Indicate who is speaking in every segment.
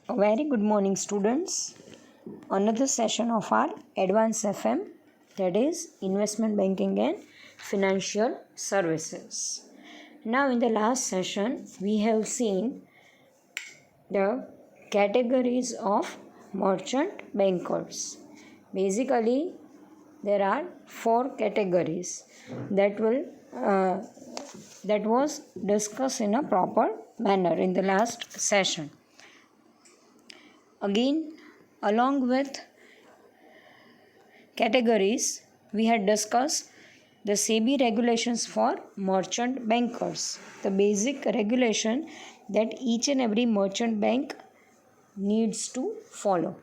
Speaker 1: A very good morning, students. Another session of our Advanced FM, that is Investment Banking and Financial Services. Now, in the last session, we have seen the categories of merchant bankers. Basically, there are four categories that was discussed in a proper manner in the last session. Again, along with categories, we had discussed the SEBI regulations for merchant bankers, the basic regulation that each and every merchant bank needs to follow.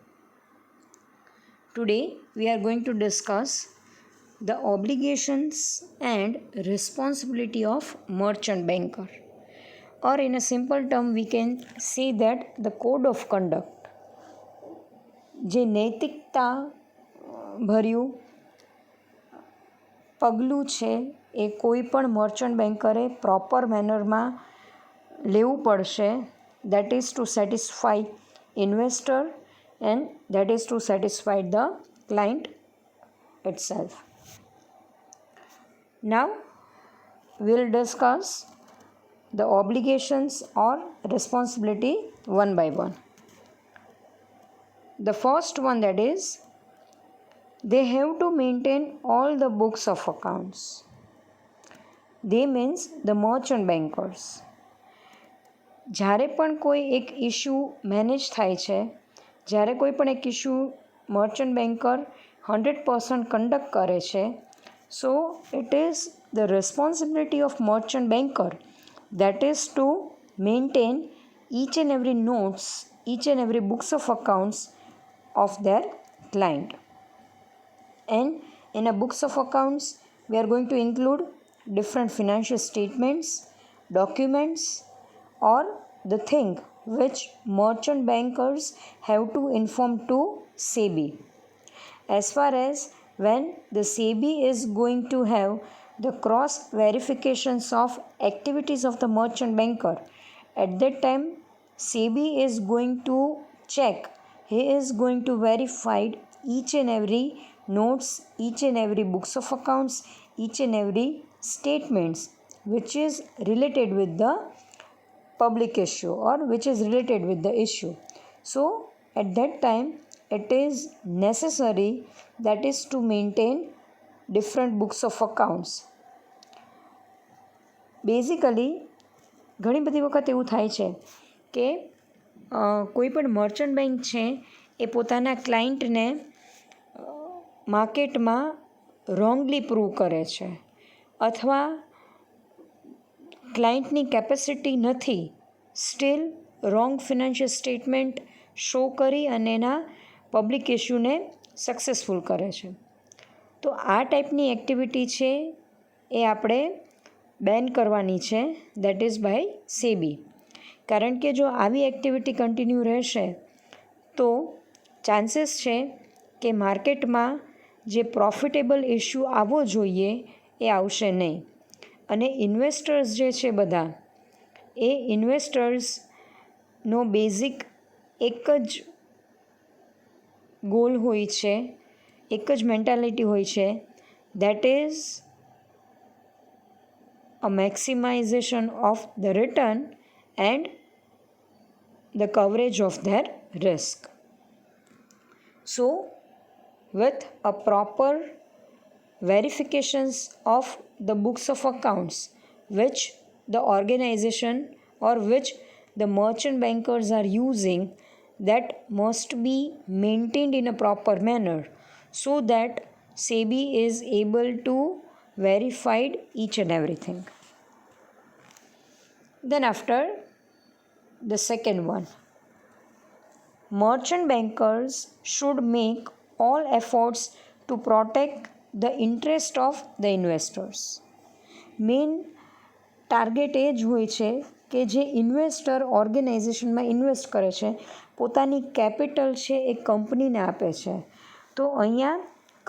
Speaker 1: Today, we are going to discuss the obligations and responsibility of merchant banker, or in a simple term, we can say that the code of conduct. જે નૈતિકતા ભર્યું પગલું છે એ કોઈ પણ merchant બેન્કરે proper મેનરમાં લેવું પડશે, that is to satisfy investor and that is to satisfy the client itself. Now we'll discuss the obligations or responsibility one by one. The first one, that is, they have to maintain all the books of accounts. They means the merchant bankers. જ્યારે પણ કોઈ એક issue manage થાય છે, જ્યારે કોઈ પણ એક ઇશ્યુ મર્ચન્ટ બેન્કર 100% કંડક્ટ કરે છે, so it is the responsibility of merchant banker, that is to maintain each and every notes, each and every books of accounts of their client. And in a books of accounts, we are going to include different financial statements, documents, or the thing which merchant bankers have to inform to SEBI. As far as when the SEBI is going to have the cross verifications of activities of the merchant banker, at that time SEBI is going to check, he is going to verify each and every notes, each and every books of accounts, each and every statements which is related with the public issue or which is related with the issue. So at that time it is necessary, that is to maintain different books of accounts. Basically ઘણી બધી વખત એવું થાય છે કે કોઈ પણ merchant bank છે એ પોતાના ક્લાયન્ટને માર્કેટમાં રોંગલી પ્રૂવ કરે છે, અથવા ક્લાયન્ટની કેપેસિટી નથી, steel wrong financial statement show કરી અને એના પબ્લિક ઇશ્યુને સક્સેસફુલ કરે છે. તો આ ટાઈપની એક્ટિવિટી છે એ આપણે બેન કરવાની છે, દેટ ઇઝ બાય સેબી. કારણ કે જો આવી એક્ટિવિટી કન્ટિન્યુ રહેશે તો ચાન્સીસ છે કે માર્કેટમાં જે પ્રોફિટેબલ ઇશ્યુ આવવો જોઈએ એ આવશે નહીં, અને ઇન્વેસ્ટર્સ જે છે બધા એ ઇન્વેસ્ટર્સનો બેઝિક એક જ ગોલ હોય છે, એક જ મેન્ટાલિટી હોય છે, that is a maximization of the return and the coverage of their risk. So with a proper verifications of the books of accounts which the organization or which the merchant bankers are using, that must be maintained in a proper manner so that SEBI is able to verify each and everything. Then after, the second one, merchant bankers should make all efforts to protect the interest of the investors. Main target એ જ હોય છે કે જે investor ઓર્ગેનાઇઝેશનમાં invest કરે છે, પોતાની capital છે એ કંપનીને આપે છે. તો અહીંયા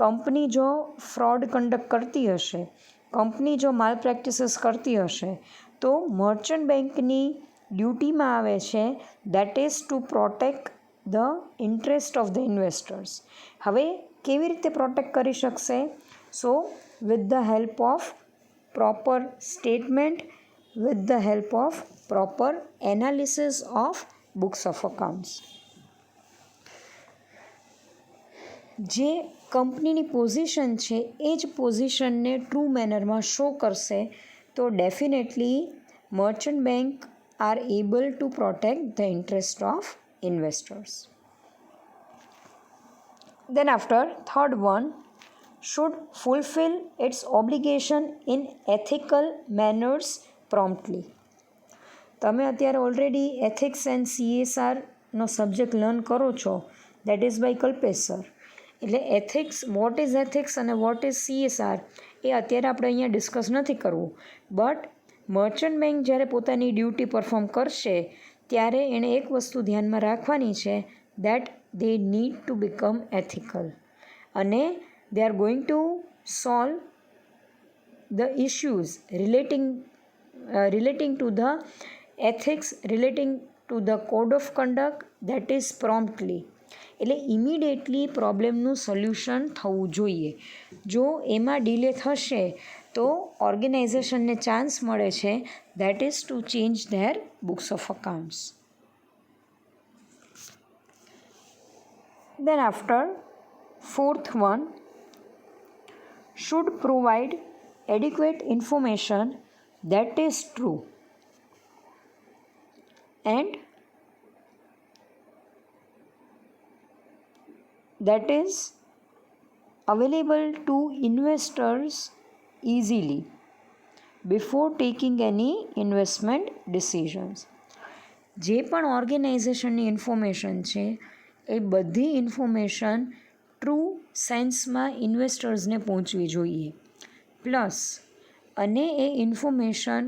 Speaker 1: કંપની જો ફ્રોડ કંડક્ટ કરતી હશે, કંપની જો માલ પ્રેક્ટિસીસ કરતી હશે, તો મર્ચન્ટ બેંકની ડ્યુટીમાં આવે છે that is to protect the interest of the investors. હવે કેવી રીતે પ્રોટેક્ટ કરી શકશે? સો with the help of proper statement, with the help of proper analysis of books of accounts. જે કંપનીની પોઝિશન છે એ જ પોઝિશનને ટ્રુ મેનરમાં શો કરશે તો definitely merchant bank are able to protect the interest of investors. Then after, third one, should fulfill its obligation in ethical manners promptly. તમે અત્યારે already ethics and CSRનો subject learn કરો છો, that is by Kalpesh sir. એટલે ethics, what is ethics અને what is CSR એ અત્યારે આપણે અહીંયા ડિસ્કસ નથી કરવું. બટ મર્ચન્ટ બેંક જ્યારે પોતાની ડ્યુટી પરફોર્મ કરશે ત્યારે એણે એક વસ્તુ ધ્યાનમાં રાખવાની છે, that they need to become ethical અને they are going to solve the issues relating to the ethics, relating to the code of conduct, that is promptly. એટલે ઇમિડિયેટલી પ્રોબ્લેમનું સોલ્યુશન થવું જોઈએ. જો એમાં ડિલે થશે તો ઓર્ગેનાઇઝેશનને ચાન્સ મળે છે that is to change there books of accounts. Then after, fourth one, should provide adequate information that is true and that is available to investors easily before taking any investment decisions. જે પણ ઓર્ગેનાઇઝેશનની information છે એ બધી information true સેન્સમાં ઇન્વેસ્ટર્સને પહોંચવી જોઈએ. Plus અને એ information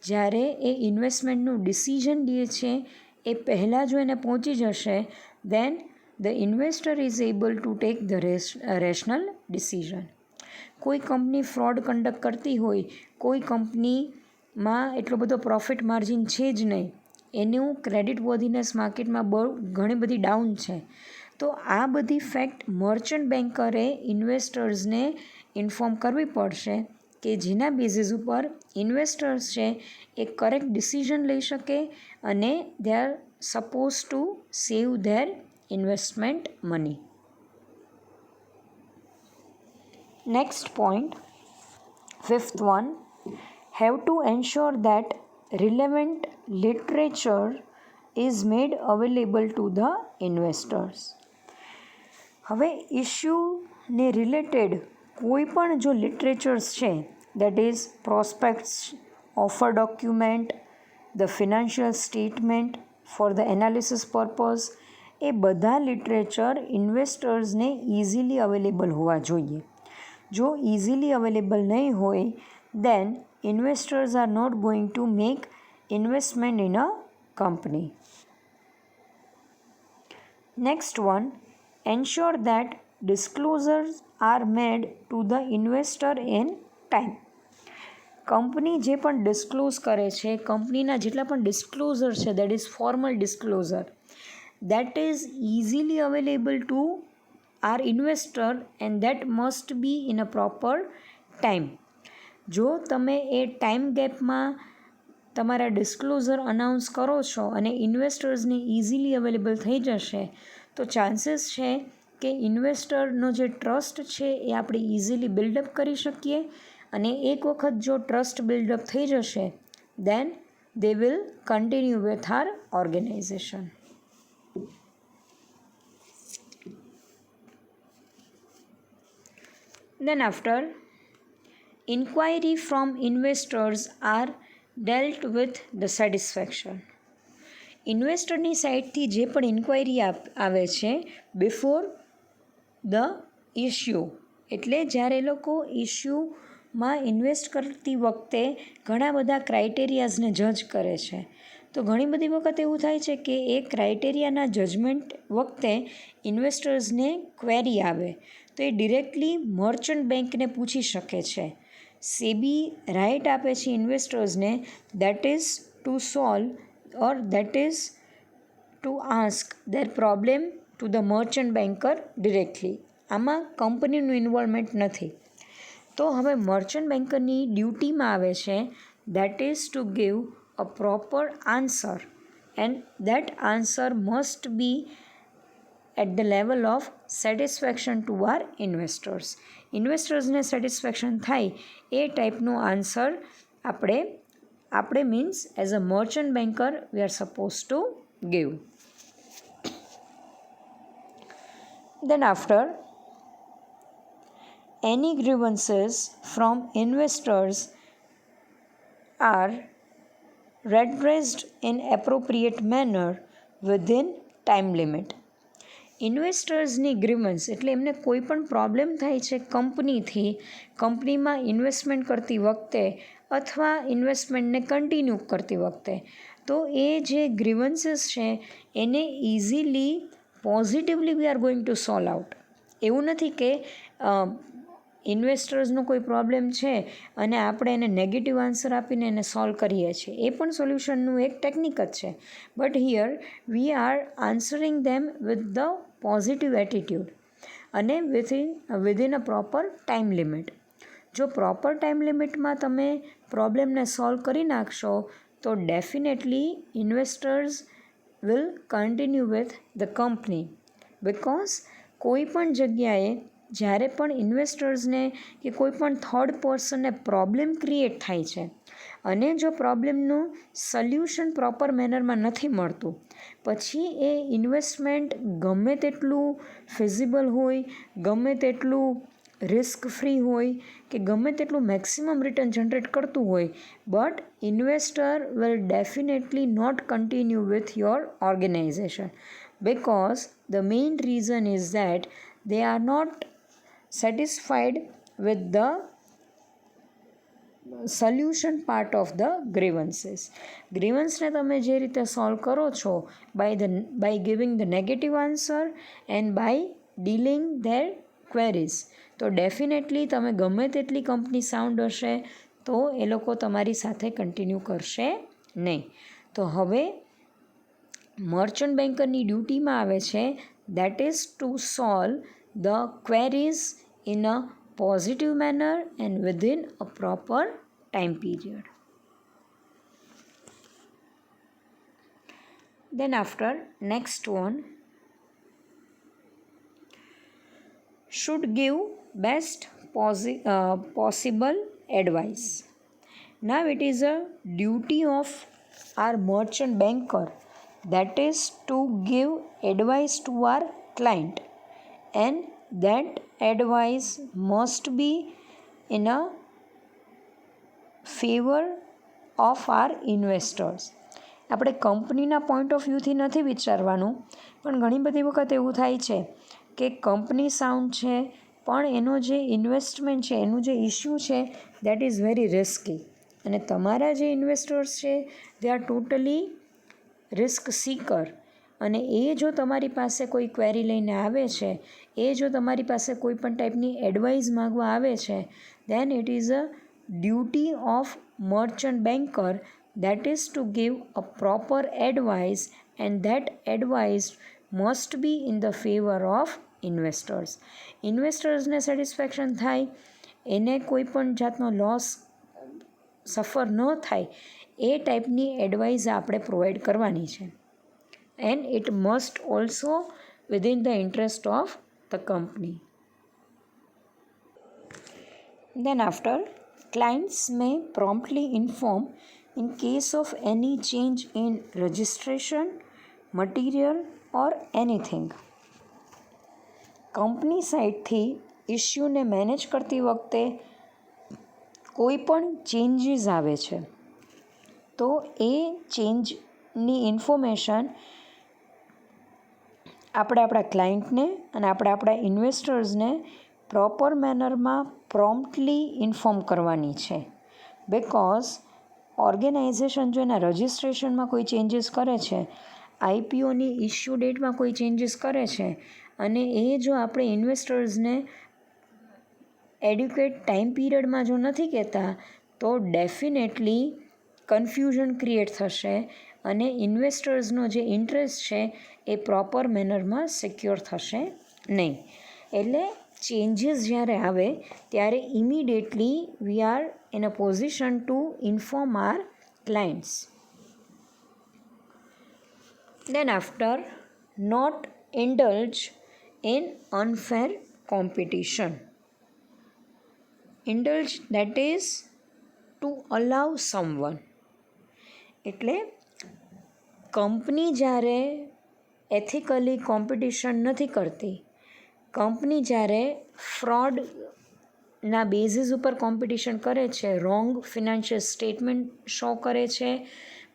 Speaker 1: જ્યારે એ ઇન્વેસ્ટમેન્ટનું decision લે છે એ પહેલાં જો એને પહોંચી જશે then the investor is able to take the rational decision. કોઈ કંપની ફ્રોડ કન્ડક્ટ કરતી હોય, કોઈ કંપનીમાં એટલો બધો પ્રોફિટ માર્જિન છે જ નહીં, એનું ક્રેડિટ વર્ધીનેસ માર્કેટમાં બહુ ઘણી બધી ડાઉન છે, તો આ બધી ફેક્ટ મર્ચન્ટ બેન્કરે ઇન્વેસ્ટર્સને ઇન્ફોર્મ કરવી પડશે કે જેના બેઝિસ ઉપર ઇન્વેસ્ટર્સ છે એ કરેક્ટ ડિસિઝન લઈ શકે અને they are suppose to save there investment money. Next point, fifth one, have to ensure that relevant literature is made available to the investors. હવે ઇશ્યુને રિલેટેડ કોઈ પણ જો લિટરેચર્સ છે that is prospectus, offer document, the financial statement for the analysis purpose, એ બધા literature ઇન્વેસ્ટર્સને easily available હોવા જોઈએ. જો ઇઝીલી અવેલેબલ નહીં હોય દેન investors are not going to make investment in a company. Next one, ensure that disclosures are made to the investor in time. Company જે પણ disclose કરે છે, કંપનીના જેટલા પણ ડિસ્ક્લોઝર છે that is formal disclosure, that is easily available to our investor and that must be in a proper time. જો તમે એ ટાઈમ ગેપમાં તમારા ડિસ્ક્લોઝર અનાઉન્સ કરો છો અને ઇન્વેસ્ટર્સને ઇઝીલી અવેલેબલ થઈ જશે તો ચાન્સીસ છે કે ઇન્વેસ્ટરનો જે ટ્રસ્ટ છે એ આપણે ઇઝીલી બિલ્ડઅપ કરી શકીએ અને એક વખત જો ટ્રસ્ટ બિલ્ડઅપ થઈ જશે then they will continue with our organisation. Then after, inquiry from investors are dealt with the satisfaction. ઇન્વેસ્ટરની સાઇડથી જે પણ ઇન્ક્વાયરી આવે છે બિફોર ધ ઇશ્યુ, એટલે જ્યારે એ લોકો ઇશ્યુમાં ઇન્વેસ્ટ કરતી વખતે ઘણા બધા ક્રાઇટેરિયાઝને જજ કરે છે, તો ઘણી બધી વખત એવું થાય છે કે એ ક્રાઇટેરિયાના જજમેન્ટ વખતે ઇન્વેસ્ટર્સને ક્વેરી આવે તો એ ડિરેક્ટલી મર્ચન્ટ બેંકને પૂછી શકે છે. સેબી રાઇટ આપે છે ઇન્વેસ્ટર્સને that is to solve or that is to ask their problem to the merchant banker directly. આમાં કંપનીનું ઇન્વોલ્વમેન્ટ નથી. તો હવે મર્ચન્ટ બેન્કરની ડ્યુટીમાં આવે છે that is to give a proper answer and that answer must be at the level of satisfaction to our investors. ઇન્વેસ્ટર્સને satisfaction થાય એ ટાઈપનું આન્સર આપણે means as a merchant banker we are suppose to give. Then after, any grievances from investors are redressed in appropriate manner within time limit. ઇન્વેસ્ટર્સની grievance એટલે એમને કોઈ પણ પ્રોબ્લેમ થાય છે કંપનીમાં ઇન્વેસ્ટમેન્ટ કરતી વખતે અથવા ઇન્વેસ્ટમેન્ટને કન્ટિન્યુ કરતી વખતે, તો એ જે ગ્રીવન્સીસ છે એને easily positively V are going to solve out. એવું નથી કે ઇન્વેસ્ટર્સનો કોઈ પ્રોબ્લેમ છે અને આપણે એને નેગેટિવ આન્સર આપીને એને સોલ્વ કરીએ છીએ. એ પણ સોલ્યુશનનું એક ટેકનિક જ છે. But here we are answering them with the positive attitude અને within a proper time limit. જો પ્રોપર ટાઈમ લિમિટમાં તમે પ્રોબ્લેમને સોલ્વ કરી નાખશો તો definitely investors will continue with the company, because કોઈ પણ જગ્યાએ જ્યારે પણ ઇન્વેસ્ટર્સને કે કોઈ પણ થર્ડ પર્સનને પ્રોબ્લેમ ક્રિએટ થાય છે અને જો પ્રોબ્લેમનું સોલ્યુશન પ્રોપર મેનરમાં નથી મળતું, પછી એ ઇન્વેસ્ટમેન્ટ ગમે તેટલું ફિઝિબલ હોય, ગમે તેટલું રિસ્ક ફ્રી હોય કે ગમે તેટલું મેક્સિમમ રિટર્ન જનરેટ કરતું હોય, but investor will definitely not continue with your organization, because the main reason is that they are not satisfied with the solution part of the grievances. ગ્રીવન્સને તમે જે રીતે solve કરો છો by giving the negative answer and by dealing their queries, તો definitely તમે ગમે તેટલી company sound હશે તો એ લોકો તમારી સાથે કન્ટિન્યુ કરશે નહીં. તો હવે મર્ચન્ટ બેન્કરની ડ્યુટીમાં આવે છે that is to solve the queries in a positive manner and within a proper time period. Then after, next one, should give best possible advice. Now it is a duty of our merchant banker that is to give advice to our client, and that advice must be in a favor of our investors. આપણે કંપનીના point of વ્યૂથી નથી વિચારવાનું, પણ ઘણી બધી વખત એવું થાય છે કે કંપની સાઉન્ડ છે પણ એનો જે ઇન્વેસ્ટમેન્ટ છે, એનું જે ઇશ્યુ છે દેટ ઇઝ વેરી રિસ્કી, અને તમારા જે ઇન્વેસ્ટર્સ છે they are totally risk seeker, અને એ જો તમારી પાસે કોઈ ક્વેરી લઈને આવે છે, એ જો તમારી પાસે કોઈ પણ ટાઈપની એડવાઇસ માગવા આવે છે, then it is a duty of merchant banker that is to give a proper advice, and that advice must be in the favor of investors. ઇન્વેસ્ટર્સને સેટિસ્ફેક્શન થાય, એને કોઈ પણ જાતનો લોસ સફર ન થાય એ ટાઈપની એડવાઇસ આપણે પ્રોવાઈડ કરવાની છે, and it must also within the interest of the company. Then after, clients may promptly inform in case of any change in registration, material or anything. Company સાઇડથી ઇશ્યુને મેનેજ કરતી વખતે કોઈ પણ ચેન્જીસ આવે છે તો એ ચેન્જની ઇન્ફોર્મેશન આપણે આપણા ક્લાયન્ટને અને આપણા ઇન્વેસ્ટર્સને પ્રોપર મેનરમાં પ્રોમ્પ્ટલી ઇન્ફોર્મ કરવાની છે. બિકોઝ ઓર્ગેનાઇઝેશન જો એના રજિસ્ટ્રેશનમાં કોઈ ચેન્જીસ કરે છે, આઈપીઓની ઇશ્યુ ડેટમાં કોઈ ચેન્જીસ કરે છે, અને એ જો આપણે ઇન્વેસ્ટર્સને એડ્યુકેટ ટાઈમ પીરિયડમાં જો નથી કહેતા તો ડેફિનેટલી કન્ફ્યુઝન ક્રિએટ થશે અને ઇન્વેસ્ટર્સનો જે ઇન્ટરેસ્ટ છે એ પ્રોપર મેનરમાં સિક્યોર થશે નહીં. એટલે ચેન્જીસ જ્યારે આવે ત્યારે immediately we are in a position to inform our clients. Then after, not indulge in unfair competition. Indulge, that is to allow someone. એટલે કંપની જ્યારે એથિકલી કોમ્પિટિશન નથી કરતી, કંપની જ્યારે ફ્રોડના બેઝિસ ઉપર કોમ્પિટિશન કરે છે, રોંગ ફિનાન્શિયલ સ્ટેટમેન્ટ શો કરે છે,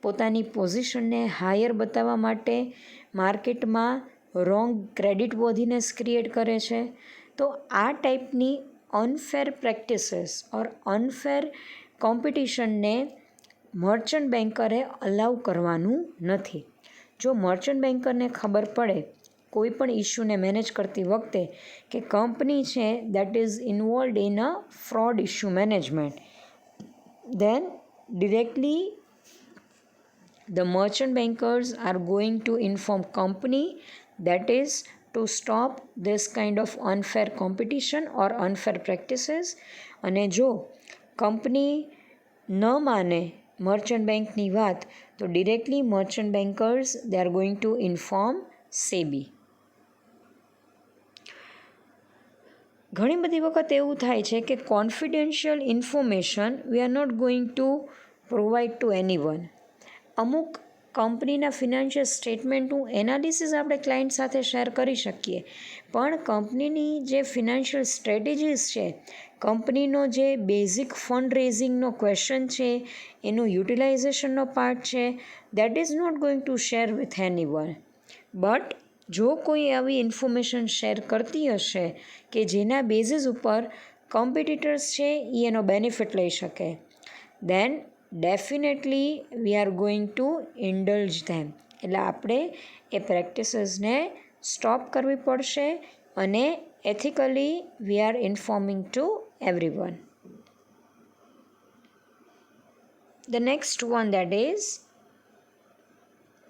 Speaker 1: પોતાની પોઝિશનને હાયર બતાવવા માટે માર્કેટમાં રોંગ ક્રેડિટ વર્ધીનેસ ક્રિએટ કરે છે, તો આ ટાઈપની અનફેર પ્રેક્ટિસીસ ઓર અનફેર કોમ્પિટિશનને મર્ચન્ટ બેન્કરે અલાઉ કરવાનું નથી. જો મર્ચન્ટ બેન્કરને ખબર પડે કોઈ પણ ઇસ્યુને મેનેજ કરતી વખતે કે કંપની છે that is involved in a fraud issue management, then directly the merchant bankers are going to inform company, that is to stop this kind of unfair competition or unfair practices. અને જો company ન માને merchant બેંકની વાત તો directly merchant bankers they are going to inform SEBI. ઘણી બધી વખત એવું થાય છે કે confidential information we are not going to provide to anyone. અમુક કંપનીના ફિનાન્શિયલ સ્ટેટમેન્ટનું એનાલિસિસ આપણે ક્લાયન્ટ સાથે શેર કરી શકીએ, પણ કંપનીની જે ફિનાન્શિયલ સ્ટ્રેટેજીસ છે, કંપનીનો જે બેઝિક ફંડ રેઝિંગનો ક્વેશ્ચન છે, એનું યુટિલાઇઝેશનનો પાર્ટ છે, that is not going to share with anyone. But જો કોઈ આવી ઇન્ફોર્મેશન શેર કરતી હશે કે જેના બેઝિસ ઉપર કોમ્પિટિટર્સ છે એ એનો બેનિફિટ લઈ શકે, then definitely we are going to indulge them. એટલે આપણે એ પ્રેક્ટિસીસને સ્ટોપ કરવી પડશે અને ethically we are informing to everyone. The next one, that is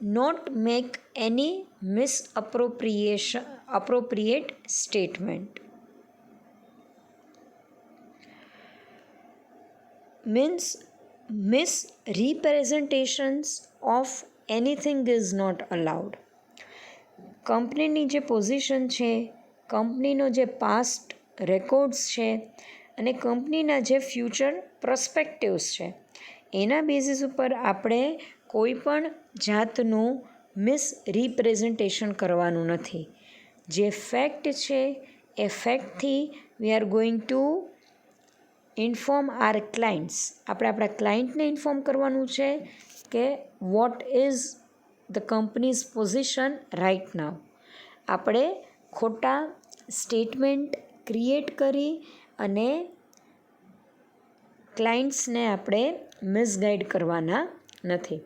Speaker 1: not make any appropriate statement. Means misrepresentations of anything is not allowed. કંપનીની જે position છે, કંપનીનો જે પાસ્ટ રેકોર્ડ્સ છે અને કંપનીના જે ફ્યુચર પ્રોસ્પેક્ટિવ્સ છે, એના બેઝિસ ઉપર આપણે કોઈ પણ જાતનું મિસરિપ્રેઝન્ટેશન કરવાનું નથી. જે ફેક્ટ છે એ ફેક્ટથી we are going to inform our clients. આપણે આપણા ક્લાયન્ટને ઇન્ફોર્મ કરવાનું છે કે what is the company's position right now. આપણે ખોટા સ્ટેટમેન્ટ ક્રિએટ કરી અને ક્લાયન્ટ્સને આપણે મિસગાઈડ કરવાના નથી.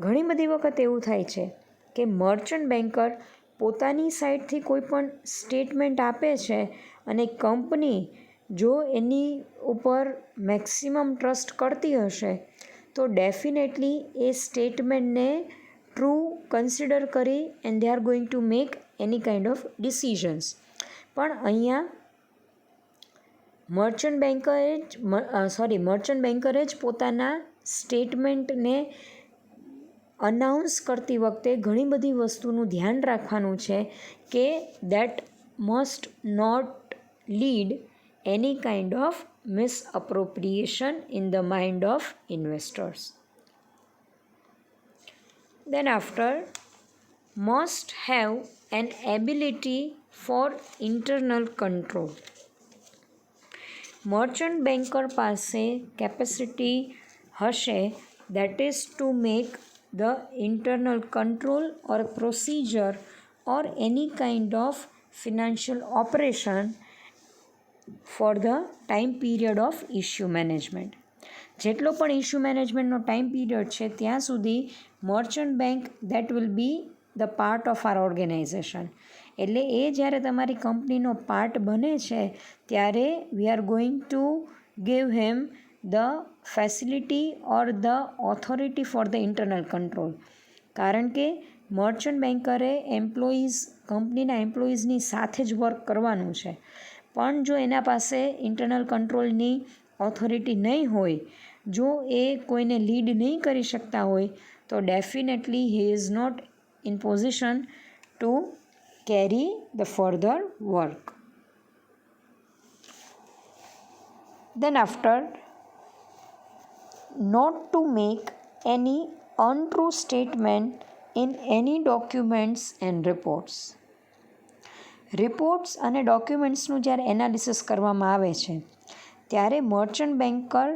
Speaker 1: ઘણી બધી વખત એવું થાય છે કે મર્ચન્ટ બેન્કર પોતાની સાઈડથી કોઈ પણ સ્ટેટમેન્ટ આપે છે અને કંપની જો એની ઉપર મેક્સિમમ ટ્રસ્ટ કરતી હશે તો ડેફિનેટલી એ સ્ટેટમેન્ટને ટ્રુ કન્સિડર કરી and they are going two make any kind of decisions. પણ અહીંયા મર્ચન્ટ બેન્કરે જ પોતાના સ્ટેટમેન્ટને અનાઉન્સ કરતી વખતે ઘણી બધી વસ્તુનું ધ્યાન રાખવાનું છે કે that must not lead any kind of misappropriation in the mind of investors. Then after, must have an ability for internal control. Merchant banker પાસે કેપેસિટી હશે that is to make the internal control or procedure or any kind of financial operation for the time period of issue management. જેટલો પણ issue મેનેજમેન્ટનો time period છે ત્યાં સુધી merchant bank that will be the part of our organisation. એટલે એ જ્યારે તમારી કંપનીનો પાર્ટ બને છે ત્યારે we are going to give him the facility or the authority for the internal control. કારણ કે મર્ચન્ટ બેન્કરે કંપનીના એમ્પ્લોઈઝની સાથે જ વર્ક કરવાનું છે, પણ જો એના પાસે ઇન્ટરનલ કંટ્રોલની ઓથોરિટી નહીં હોય, જો એ કોઈને લીડ નહીં કરી શકતા હોય, તો definitely he is not in position to carry the further work. Then after, not to make any untrue statement in any documents and reports. Reports અને ડોક્યુમેન્ટ્સનું જ્યારે એનાલિસિસ કરવામાં આવે છે, ત્યારે મર્ચન્ટ બેન્કર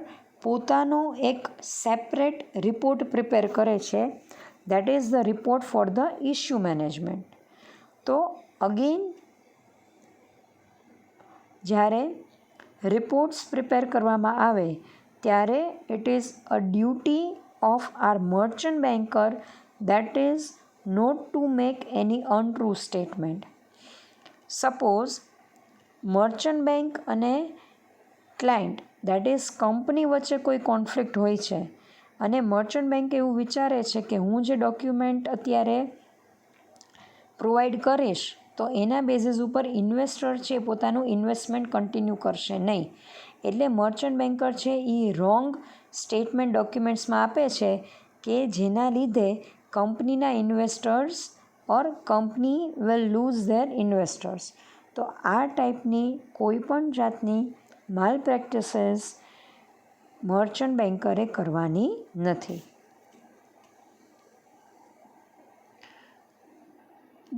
Speaker 1: પોતાનો એક સેપરેટ રિપોર્ટ પ્રિપેર કરે છે, that is the report for the issue management. તો અગેન જ્યારે રિપોર્ટ્સ પ્રિપેર કરવામાં આવે ત્યારે it is a duty of our merchant banker that is not to make any untrue statement. Suppose merchant bank અને client that is company વચ્ચે કોઈ conflict હોય છે અને મર્ચન્ટ બેન્ક એવું વિચારે છે કે હું જે ડોક્યુમેન્ટ અત્યારે પ્રોવાઈડ કરીશ તો એના બેઝિસ ઉપર ઇન્વેસ્ટર છે પોતાનું ઇન્વેસ્ટમેન્ટ કન્ટિન્યુ કરશે નહીં. એટલે મર્ચન્ટ બેન્કર છે એ રોંગ સ્ટેટમેન્ટ ડોક્યુમેન્ટ્સમાં આપે છે કે જેના લીધે કંપનીના investors or company will lose their investors. તો આ ટાઈપની કોઈપણ જાતની માલ પ્રેક્ટિસીસ મર્ચન્ટ બેન્કરે કરવાની નથી.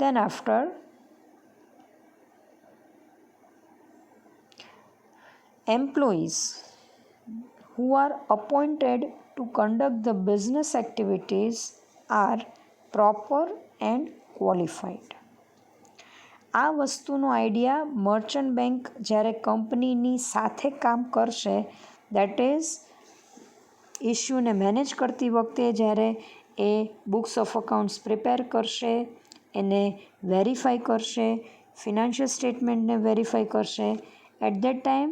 Speaker 1: Then after, employees who are appointed to conduct the business activities are proper and qualified. આ વસ્તુનો આઈડિયા મર્ચન્ટ બેન્ક જ્યારે કંપનીની સાથે કામ કરશે, દેટ ઇઝ ઇશ્યુને મેનેજ કરતી વખતે જ્યારે એ બુક્સ ઓફ અકાઉન્ટ્સ પ્રિપેર કરશે, એને વેરીફાઈ કરશે, ફિનાન્શિયલ સ્ટેટમેન્ટને વેરીફાઈ કરશે, at that time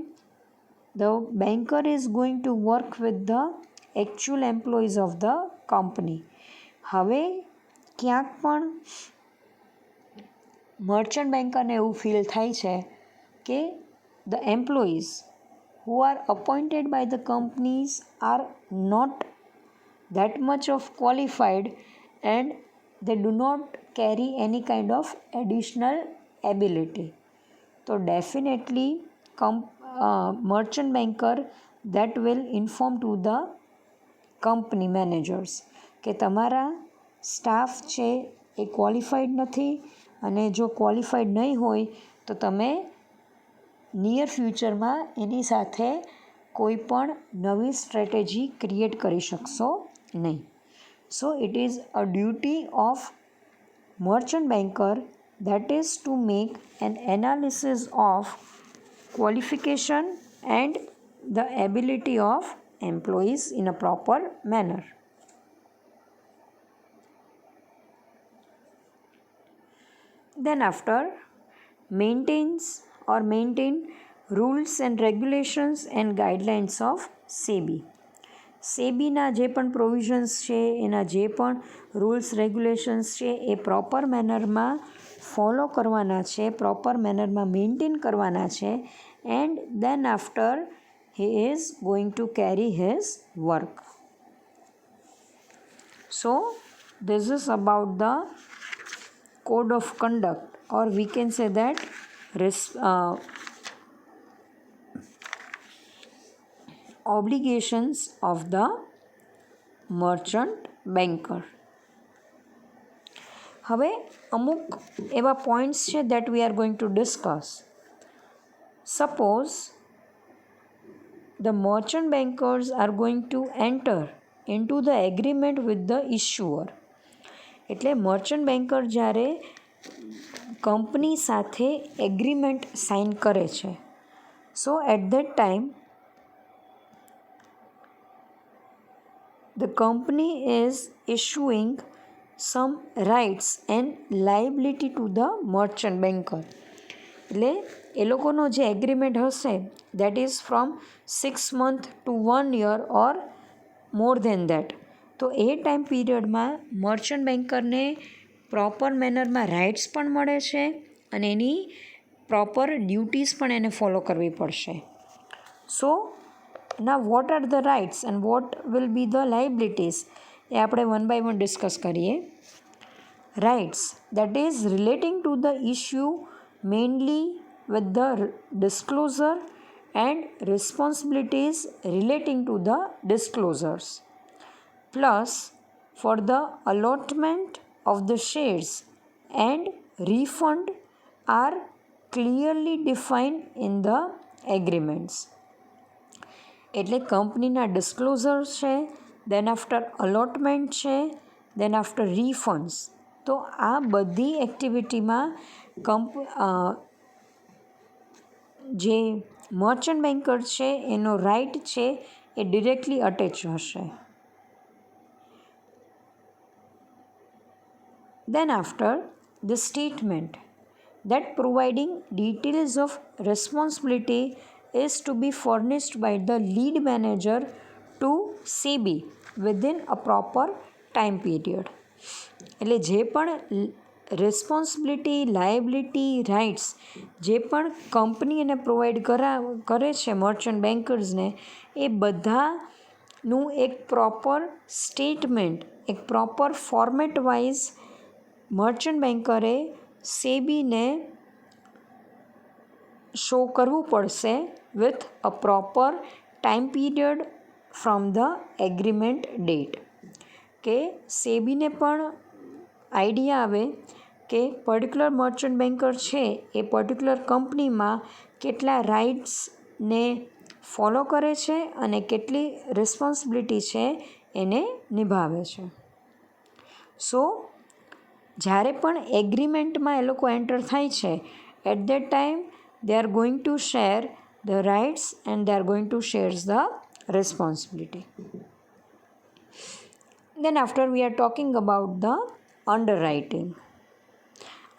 Speaker 1: the banker is going to work with the actual employees of the company. હવે ક્યાંક પણ મર્ચન્ટ બેન્કરને એવું ફીલ થાય છે કે the employees who are appointed by the companies are not that much of qualified and they do not carry any kind of additional ability. So definitely merchant banker that will inform to the company managers કે તમારા staff છે એ qualified નથી અને જો qualified નહીં હોય તો તમે નિયર ફ્યુચરમાં એની સાથે કોઈ પણ નવી સ્ટ્રેટેજી ક્રિએટ કરી શકશો નહીં. So it is a duty of merchant banker that is to make an analysis of qualification and the ability of employees in a proper manner. Then after, maintain rules and regulations and guidelines of SEBI. સેબીના જે પણ provisions છે, એના જે પણ rules regulations છે એ proper મેનરમાં follow કરવાના છે, proper મેનરમાં maintain કરવાના છે. And then after he is going to carry his work. So this is about the code of conduct or we can say that obligations of the merchant banker. હવે અમુક એવા points છે that we are going to discuss. Suppose the merchant bankers are going to enter into the agreement with the issuer. એટલે merchant banker જ્યારે company સાથે agreement sign કરે છે, so at that time the company is issuing some rights and liability to the merchant banker. એટલે એ લોકોનો જે agreement હશે that is from 6 month to 1 year or more than that, તો એ ટાઈમ પીરિયડમાં મર્ચન્ટ બેન્કરને પ્રોપર મેનરમાં રાઇટ્સ પણ મળે છે અને એની પ્રોપર ડ્યુટીઝ પણ એને ફોલો કરવી પડશે. સો ના what are the rights and what will be the liabilities એ આપણે વન બાય વન ડિસ્કસ કરીએ. Rights that is relating to the issue mainly with the disclosure and responsibilities relating to the disclosures, plus for the allotment of the shares and refund are clearly defined in the agreements. એટલે કંપનીના disclosure છે, then after allotment છે, then after રિફંડ્સ. તો આ બધી એક્ટિવિટીમાં જે merchant banker છે એનો રાઇટ છે એ ડિરેક્ટલી અટેચ હશે. Then after the statement that providing details of responsibility is to be furnished by the lead manager to SEBI within a proper time period. એટલે જે પણ રિસ્પોન્સિબિલિટી, લાયબિલિટી, રાઇટ્સ જે પણ company એને provide કરે છે merchant બેન્કર્સને, એ બધાનું એક પ્રોપર સ્ટેટમેન્ટ, એક પ્રોપર ફોર્મેટ વાઇઝ મર્ચન્ટ બેન્કરે સેબીને શો કરવું પડશે with a proper time period from the agreement date, કે સેબીને પણ આઈડિયા આવે કે પર્ટિક્યુલર મર્ચન્ટ બેન્કર છે એ પર્ટિક્યુલર કંપનીમાં કેટલા રાઇટ્સને ફોલો કરે છે અને કેટલી રિસ્પોન્સિબિલિટી છે એને નિભાવે છે. સો જ્યારે પણ એગ્રીમેન્ટમાં એ લોકો એન્ટર થાય છે at that time they are going to share the rights and they are going to share the responsibility. Then after we are talking about the underwriting.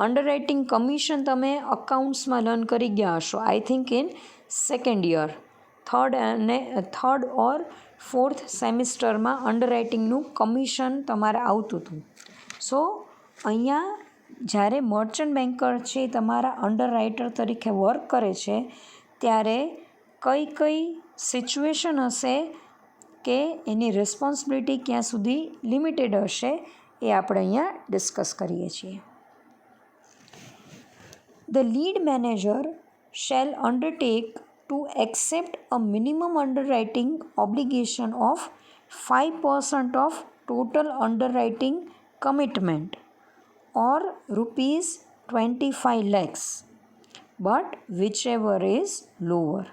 Speaker 1: Underwriting commission તમે અકાઉન્ટ્સમાં લર્ન કરી ગયા હશો, I think in second year, third or fourth સેમિસ્ટરમાં અંડરરાઇટિંગનું commission તમારે આવતું હતું. સો અહીંયા જ્યારે મર્ચન્ટ બેન્કર છે તમારા અંડરરાઇટર તરીકે વર્ક કરે છે ત્યારે કઈ કઈ સિચ્યુએશન હશે કે એની રિસ્પોન્સિબિલિટી ક્યાં સુધી લિમિટેડ હશે એ આપણે અહીંયા ડિસ્કસ કરીએ છીએ. The lead manager shall undertake to accept a minimum underwriting obligation of 5% of total underwriting commitment or rupees 25 lakhs, but whichever is lower.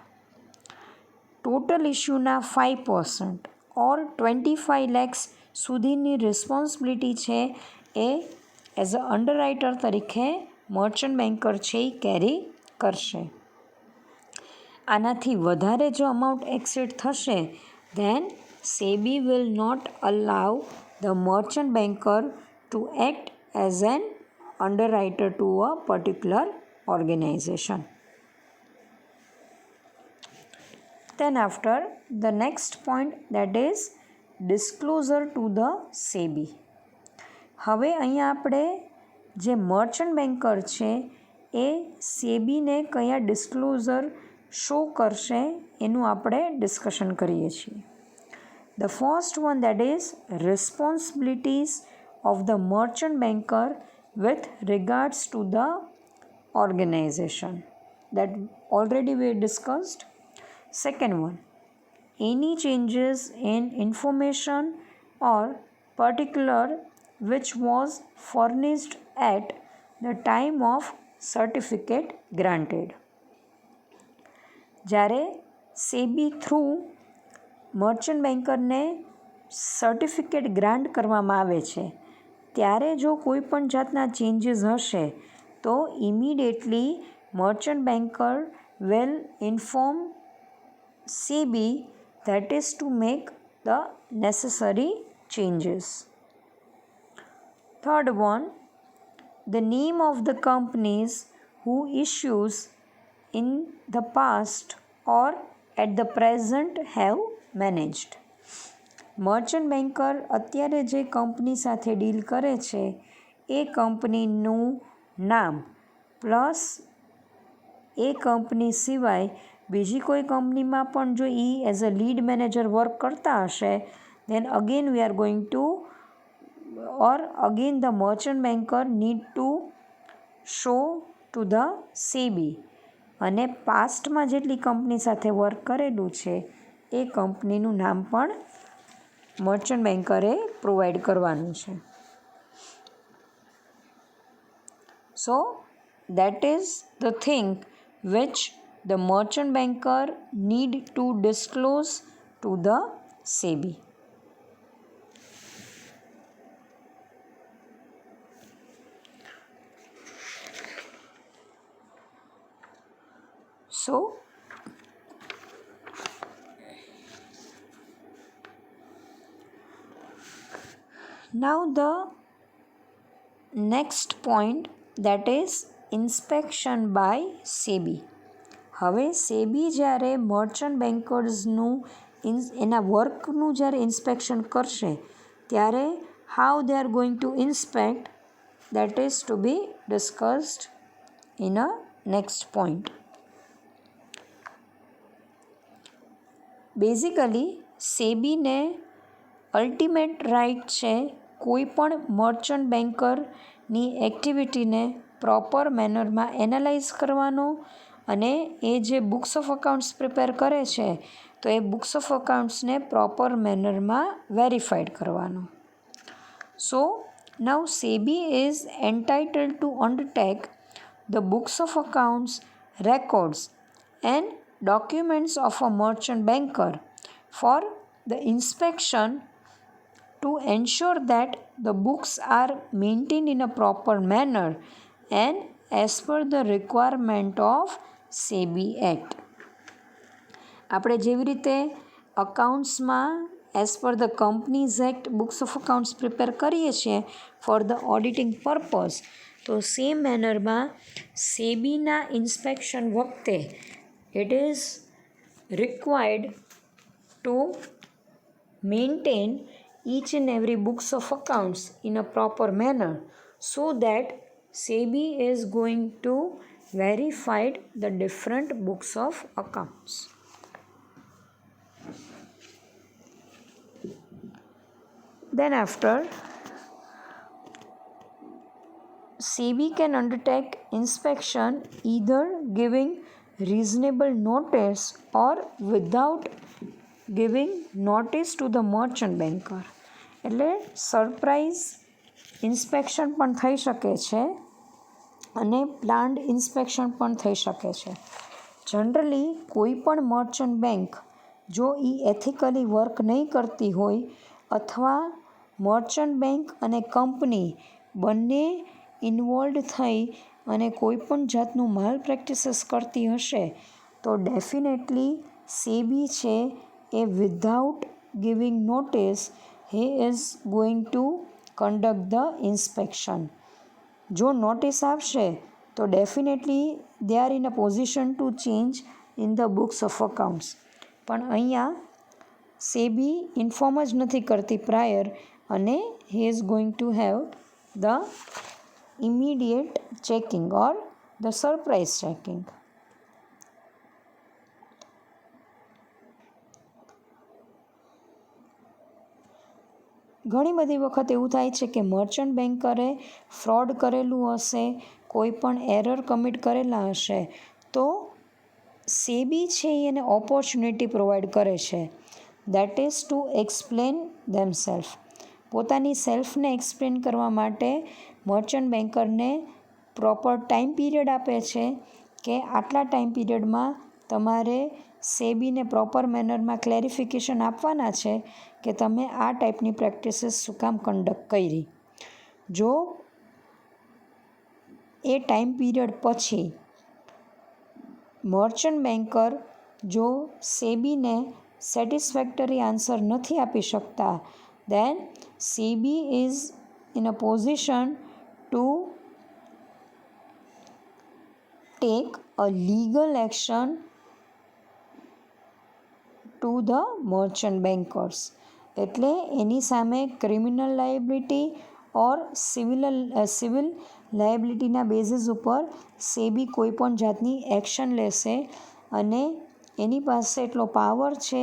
Speaker 1: Total ઇશ્યુના 5% or 25 lakhs સુધીની રિસ્પોન્સિબિલિટી છે એ એઝ અ અંડરરાઇટર તરીકે મર્ચન્ટ બેન્કર છે એ કેરી કરશે. આનાથી વધારે જો અમાઉન્ટ એક્સિડ થશે then SEBI will not allow the merchant banker to act as an underwriter to a particular organization. Then after the next point, that is disclosure to the SEBI. હવે અહીંયા આપણે જે મર્ચન્ટ બેન્કર છે એ સેબીને કયા disclosure show કરશે એનું આપણે discussion કરીએ છીએ. The first one, that is responsibilities of the merchant banker with regards to the organization, that already we discussed. Second one, any changes in information or particular which was furnished at the time of certificate granted. જ્યારે SEBI through merchant બેન્કરને certificate grant કરવામાં આવે છે ત્યારે જો કોઈ પણ જાતના ચેન્જીસ હશે તો immediately merchant banker will inform SEBI, that is to make the necessary changes. Third one, the name of the companies who issues in the past or at the present have managed. Merchant banker અત્યારે જે company સાથે deal કરે છે એ કંપનીનું નામ plus એ company સિવાય બીજી કોઈ કંપનીમાં પણ જો એ as a lead manager work કરતા હશે then again we are going to or again the merchant banker need to show to the SEBI અને પાસ્ટમાં જેટલી કંપની સાથે વર્ક કરેલું છે એ કંપનીનું નામ પણ મર્ચન્ટ બેન્કરે પ્રોવાઈડ કરવાનું છે. સો that is the thing which the merchant banker need to disclose to the SEBI. So now the next point, that is inspection by SEBI. હવે સેબી જ્યારે મર્ચન્ટ બેન્કર્સનું એના વર્કનું જ્યારે ઇન્સ્પેક્શન કરશે ત્યારે how they are going to inspect that is to be discussed in a next point. Basically સેબીને ultimate right છે કોઈ પણ મર્ચન્ટ બેન્કરની એક્ટિવિટીને પ્રોપર મેનરમાં એનાલાઇઝ કરવાનો અને એ જે બુક્સ ઓફ અકાઉન્ટ્સ પ્રિપેર કરે છે તો એ બુક્સ ઓફ અકાઉન્ટ્સને પ્રોપર મેનરમાં વેરીફાઈડ કરવાનો. So now SEBI is entitled to undertake the books of accounts records and documents of a merchant banker for the inspection to ensure that the books are maintained in a proper manner and as per the requirement of SEBI Act. આપણે જેવી રીતે અકાઉન્ટ્સમાં as per the companies act books of accounts prepare કરીએ છીએ for the auditing purpose, તો same મેનરમાં સેબીના inspection વખતે it is required to maintain each and every books of accounts in a proper manner so that SEBI is going to verify the different books of accounts. Then after, SEBI can undertake inspection either giving reasonable notice or without giving notice to the merchant banker. એટલે surprise inspection પણ થઈ શકે છે અને planned inspection પણ થઈ શકે છે. જનરલી કોઈ પણ મર્ચન્ટ બેંક જો એ એથિકલી વર્ક નહીં કરતી હોય અથવા મર્ચન્ટ બેંક અને કંપની બંને ઇન્વોલ્વ થઈ અને કોઈ પણ જાતનું માલ પ્રેક્ટિસીસ કરતી હશે તો ડેફિનેટલી સેબી છે એ without giving notice he is going to conduct the inspection. જો નોટિસ આપશે તો definitely they are in a position to change in the books of accounts. પણ અહીંયા સેબી ઇન્ફોર્મ જ નથી કરતી પ્રાયર અને he is going to have the immediate checking or the surprise checking. ઘણી બધી વખત એવું થાય છે કે મર્ચન્ટ બેન્કરે ફ્રોડ કરેલું હશે, કોઈ પણ એરર કમિટ કરેલા હશે તો સેબી છે એને ઓપોર્ચ્યુનિટી પ્રોવાઈડ કરે છે that is two explain themself. પોતાની સેલ્ફને એક્સપ્લેન કરવા માટે મર્ચન્ટ બેન્કરને પ્રોપર ટાઈમ પીરિયડ આપે છે કે આટલા ટાઈમ પીરિયડમાં તમારે સેબીને પ્રોપર મેનરમાં ક્લેરિફિકેશન આપવાના છે કે તમે આ ટાઈપની પ્રેક્ટિસીસ શું કામ કન્ડક્ટ કરી. જો એ ટાઈમ પીરિયડ પછી મર્ચન્ટ બેન્કર જો સેબીને સેટિસ્ફેક્ટરી આન્સર નથી આપી શકતા then SEBI is in a position to take a legal action to the merchant bankers. એટલે એની સામે ક્રિમિનલ લાયબિલિટી ઓર સિવિલ લાયબિલિટીના બેઝિસ ઉપર સેબી કોઈ પણ જાતની એક્શન લેશે અને એની પાસે એટલો પાવર છે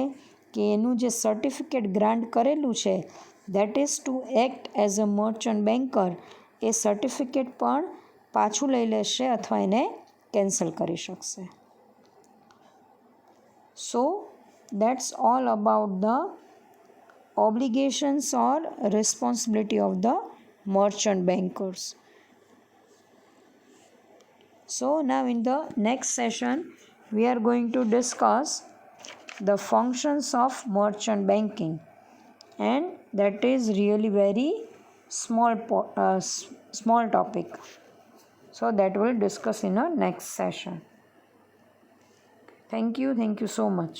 Speaker 1: કે એનું જે સર્ટિફિકેટ ગ્રાન્ટ કરેલું છે that is two act as a merchant banker, A certificate પણ પાછું લઈ લેશે અથવા એને કેન્સલ કરી શકશે. સો that's all about the obligations or responsibility of the merchant bankers. So now in the next session we are going to discuss the functions of merchant banking, and that is really very small topic, so that we'll discuss in a next session. Thank you so much.